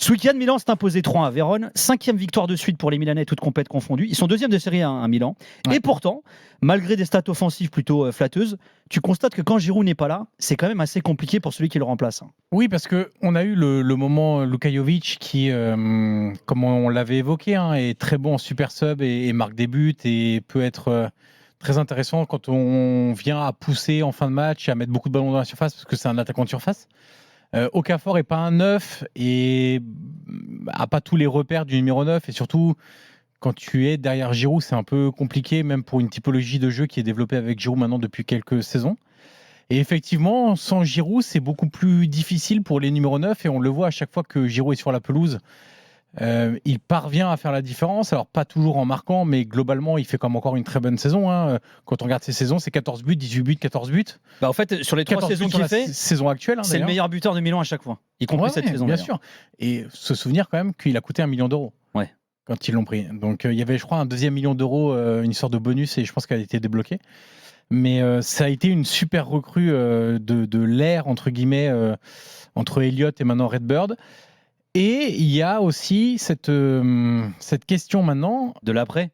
Ce week-end, Milan s'est imposé 3-1 à Vérone. 5e victoire de suite pour les Milanais, toutes compètes confondues. Ils sont 2e de Série A à Milan. Ouais. Et pourtant, malgré des stats offensives plutôt flatteuses, tu constates que quand Giroud n'est pas là, c'est quand même assez compliqué pour celui qui le remplace. Oui, parce qu'on a eu le moment Luka Jovic qui, comme on l'avait évoqué, est très bon en super sub et marque des buts et peut être très intéressant quand on vient à pousser en fin de match et à mettre beaucoup de ballons dans la surface parce que c'est un attaquant de surface. Okafor n'est pas un 9 et n'a pas tous les repères du numéro 9 et surtout quand tu es derrière Giroud, c'est un peu compliqué même pour une typologie de jeu qui est développée avec Giroud maintenant depuis quelques saisons. Et effectivement, sans Giroud, c'est beaucoup plus difficile pour les numéros 9 et on le voit à chaque fois que Giroud est sur la pelouse. Il parvient à faire la différence, alors pas toujours en marquant, mais globalement, il fait quand même encore une très bonne saison. Quand on regarde ses saisons, c'est 14 buts, 18 buts, 14 buts. En fait, sur les 3 saisons qu'il fait, saison actuelle, c'est le meilleur buteur de Milan à chaque fois, y compris cette saison. Bien sûr. Et se souvenir quand même qu'il a coûté 1 million d'euros quand ils l'ont pris. Donc il y avait, je crois, un 2e million d'euros, une sorte de bonus, et je pense qu'elle a été débloquée. Mais ça a été une super recrue de l'ère, entre guillemets, entre Elliott et maintenant Redbird. Et il y a aussi cette question maintenant de l'après,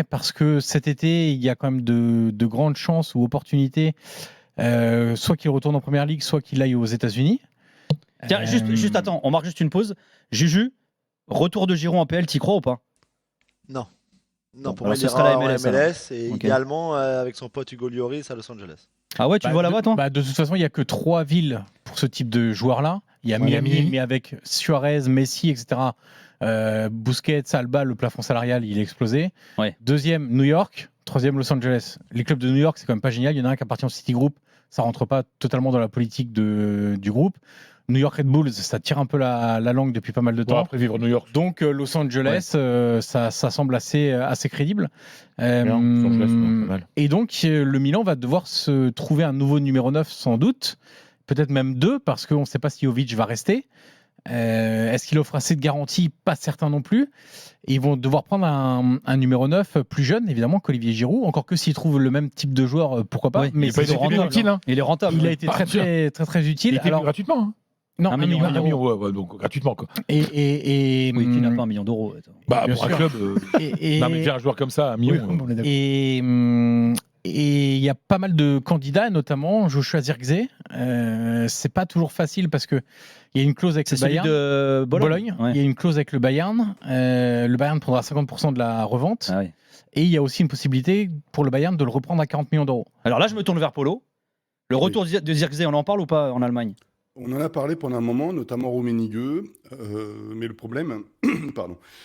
parce que cet été, il y a quand même de grandes chances ou opportunités, soit qu'il retourne en Première Ligue, soit qu'il aille aux États-Unis. Tiens, juste attends, on marque juste une pause. Juju, retour de Giroud en PL, t'y crois ou pas? Non. Non, Bon, pour moi, il ce ira sera la en MLS, MLS et okay. idéalement avec son pote Hugo Lloris à Los Angeles. Ah ouais, tu le vois là-bas, toi? De toute façon, il n'y a que 3 villes pour ce type de joueur-là. Il y a Miami, mais avec Suarez, Messi, etc. Busquets, Alba, le plafond salarial, il est explosé. Ouais. 2e, New York. 3e, Los Angeles. Les clubs de New York, c'est quand même pas génial. Il y en a un qui appartient au Citigroup. Ça rentre pas totalement dans la politique du groupe. New York Red Bulls, ça tire un peu la langue depuis pas mal de temps. Après vivre New York. Donc Los Angeles, ça semble assez crédible. Los Angeles, pas mal. Et donc le Milan va devoir se trouver un nouveau numéro 9 sans doute, peut-être même 2 parce qu'on ne sait pas si Jovic va rester. Est-ce qu'il offre assez de garanties? Pas certain non plus. Et ils vont devoir prendre un numéro 9 plus jeune, évidemment, qu'Olivier Giroud. Encore que s'ils trouvent le même type de joueur, pourquoi pas. Ouais, mais il est utile. Il est rentable. Il a été très utile. Il était gratuitement. Non, 1 million d'euros, donc gratuitement. Quoi. Oui, qui n'a pas 1 million d'euros. Pour bien un sûr. club, non, mais un joueur comme ça, 1 million. Oui, et il y a pas mal de candidats, notamment Joshua Zirkzee. C'est pas toujours facile parce que il y a une clause avec le Bayern. De Bologne. Ouais. Il y a une clause avec le Bayern. Le Bayern prendra 50% de la revente. Ah oui. Et il y a aussi une possibilité pour le Bayern de le reprendre à 40 millions d'euros. Alors là, je me tourne vers Polo. Le retour de Zirkzee, on en parle ou pas en Allemagne? On en a parlé pendant un moment, notamment Rummenigge, mais le problème,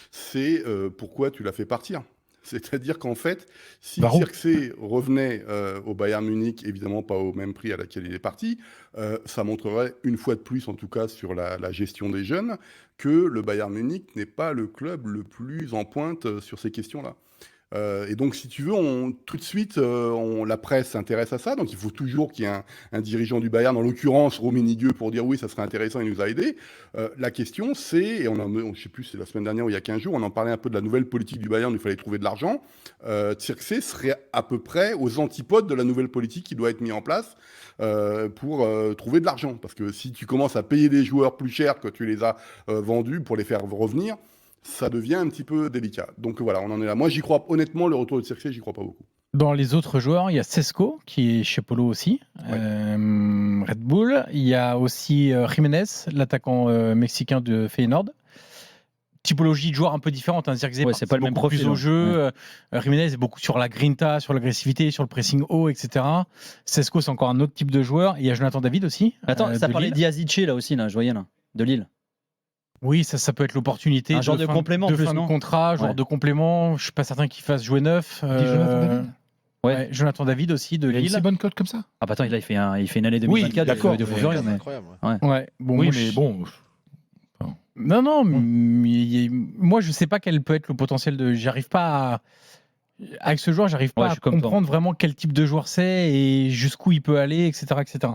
c'est pourquoi tu l'as fait partir. C'est-à-dire qu'en fait, si Zirkzee revenait au Bayern Munich, évidemment pas au même prix à laquelle il est parti, ça montrerait une fois de plus, en tout cas sur la gestion des jeunes, que le Bayern Munich n'est pas le club le plus en pointe sur ces questions-là. Et donc, si tu veux, tout de suite, la presse s'intéresse à ça. Donc, il faut toujours qu'il y ait un dirigeant du Bayern, en l'occurrence Rummenigge, pour dire oui, ça serait intéressant, il nous a aidés. La question, c'est, et je ne sais plus, c'est la semaine dernière ou il y a 15 jours, on en parlait un peu de la nouvelle politique du Bayern, il fallait trouver de l'argent. Zirkzee serait à peu près aux antipodes de la nouvelle politique qui doit être mise en place pour trouver de l'argent. Parce que si tu commences à payer des joueurs plus chers que tu les as vendus pour les faire revenir, ça devient un petit peu délicat. Donc voilà, on en est là. Moi, j'y crois, honnêtement, le retour de Zirkzee, j'y crois pas beaucoup. Dans les autres joueurs, il y a Sesco, qui est chez Polo aussi, Red Bull. Il y a aussi Jiménez, l'attaquant mexicain de Feyenoord. Typologie de joueur un peu différente. Zirkzee, c'est pas le même profil. Plus au jeu. Jiménez est beaucoup sur la grinta, sur l'agressivité, sur le pressing haut, etc. Sesco, c'est encore un autre type de joueur. Il y a Jonathan David aussi. Attends, ça parlait d'Iazice là aussi, là, je voyais là, de Lille. Oui, ça peut être l'opportunité. Un genre de complément de plus, fin non de contrat, genre de complément. Je suis pas certain qu'il fasse jouer neuf. Jonathan David aussi de Lille. Il a une si bonne cote comme ça. Ah bah attends, il fait une année 2024. D'accord. C'est incroyable. Bon. Non, moi je sais pas quel peut être le potentiel de. J'arrive pas à. Avec ce joueur, j'arrive pas à comprendre vraiment quel type de joueur c'est et jusqu'où il peut aller, etc., etc.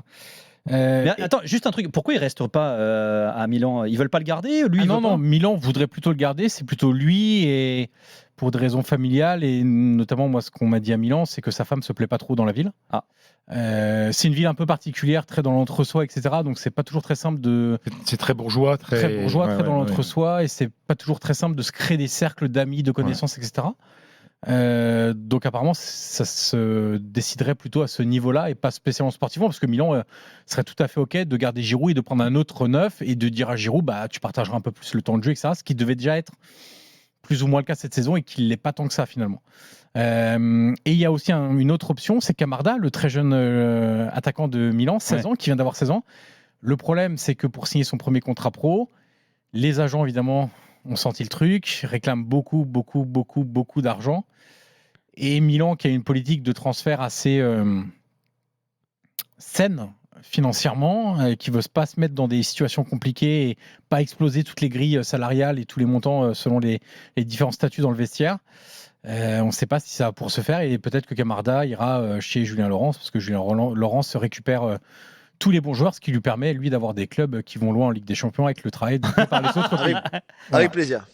Mais attends, juste un truc. Pourquoi il reste pas à Milan? Ils veulent pas le garder? Lui, il veut non, pas Milan voudrait plutôt le garder. C'est plutôt lui et pour des raisons familiales et notamment moi, ce qu'on m'a dit à Milan, c'est que sa femme se plaît pas trop dans la ville. Ah. C'est une ville un peu particulière, très dans l'entre-soi, etc. Donc c'est pas toujours très simple de. C'est très bourgeois, Très bourgeois, très dans l'entre-soi, et c'est pas toujours très simple de se créer des cercles d'amis, de connaissances, etc. Donc apparemment, ça se déciderait plutôt à ce niveau-là et pas spécialement sportivement, parce que Milan serait tout à fait OK de garder Giroud et de prendre un autre neuf et de dire à Giroud, bah, tu partageras un peu plus le temps de jeu, etc. Ce qui devait déjà être plus ou moins le cas cette saison et qui ne l'est pas tant que ça finalement. Et il y a aussi une autre option, c'est Camarda, le très jeune attaquant de Milan, 16 ans, qui vient d'avoir 16 ans. Le problème, c'est que pour signer son premier contrat pro, les agents, évidemment, ont senti le truc, réclament beaucoup d'argent. Et Milan, qui a une politique de transfert assez saine financièrement, qui ne veut pas se mettre dans des situations compliquées et pas exploser toutes les grilles salariales et tous les montants selon les différents statuts dans le vestiaire. On ne sait pas si ça va pour se faire et peut-être que Camarda ira chez Julien Laurens parce que Julien Laurens se récupère tous les bons joueurs, ce qui lui permet, lui, d'avoir des clubs qui vont loin en Ligue des Champions avec le travail par les autres. Avec plaisir.